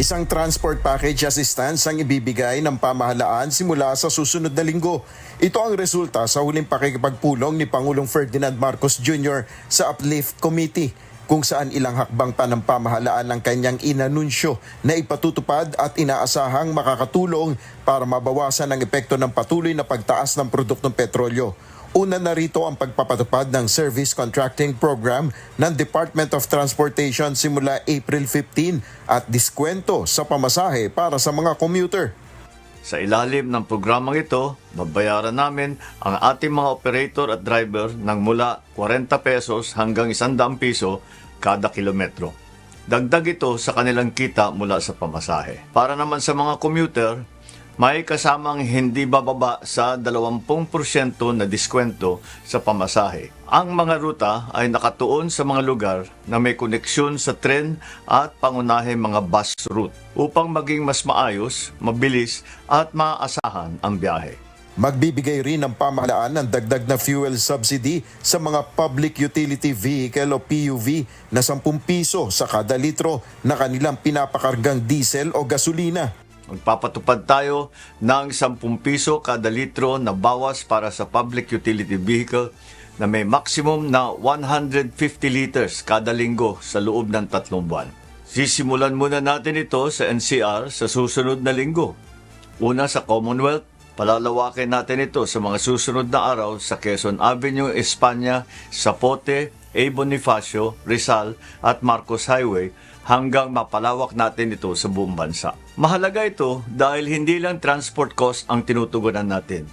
Isang transport package assistance ang ibibigay ng pamahalaan simula sa susunod na linggo. Ito ang resulta sa huling pakikipagpulong ni Pangulong Ferdinand Marcos Jr. sa Uplift Committee, kung saan ilang hakbang pa ng pamahalaan ng kanyang inanunsyo na ipatutupad at inaasahang makakatulong para mabawasan ang epekto ng patuloy na pagtaas ng produktong petrolyo. Una na rito ang pagpapatupad ng Service Contracting Program ng Department of Transportation simula April 15 at diskwento sa pamasahe para sa mga commuter. Sa ilalim ng programang ito, babayaran namin ang ating mga operator at driver ng mula 40 pesos hanggang 100 piso kada kilometro. Dagdag ito sa kanilang kita mula sa pamasahe. Para naman sa mga commuter, may kasamang hindi bababa sa 20% na diskwento sa pamasahe. Ang mga ruta ay nakatuon sa mga lugar na may koneksyon sa tren at pangunahing mga bus route upang maging mas maayos, mabilis at maaasahan ang biyahe. Magbibigay rin ang pamahalaan ng dagdag na fuel subsidy sa mga public utility vehicle o PUV na 10 piso sa kada litro na kanilang pinapakargang diesel o gasolina. Magpapatupad tayo ng 10 piso kada litro na bawas para sa public utility vehicle na may maximum na 150 liters kada linggo sa loob ng 3 buwan. Sisimulan muna natin ito sa NCR sa susunod na linggo. Una sa Commonwealth, palalawakin natin ito sa mga susunod na araw sa Quezon Avenue, Espanya, Zapote, A. Bonifacio, Rizal at Marcos Highway hanggang mapalawak natin ito sa buong bansa. Mahalaga ito dahil hindi lang transport cost ang tinutugunan natin.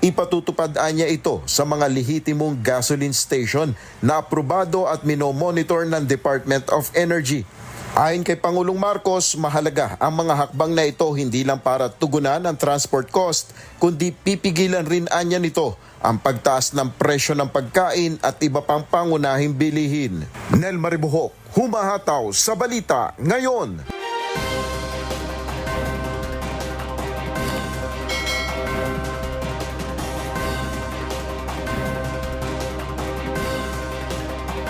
Ipatutupad niya ito sa mga lehitimong gasoline station na aprobado at minomonitor ng Department of Energy. Ayon kay Pangulong Marcos, mahalaga ang mga hakbang na ito hindi lang para tugunan ang transport cost, kundi pipigilan rin anya nito ang pagtaas ng presyo ng pagkain at iba pang pangunahing bilihin. Nel Maribuhok, humahataw sa balita ngayon.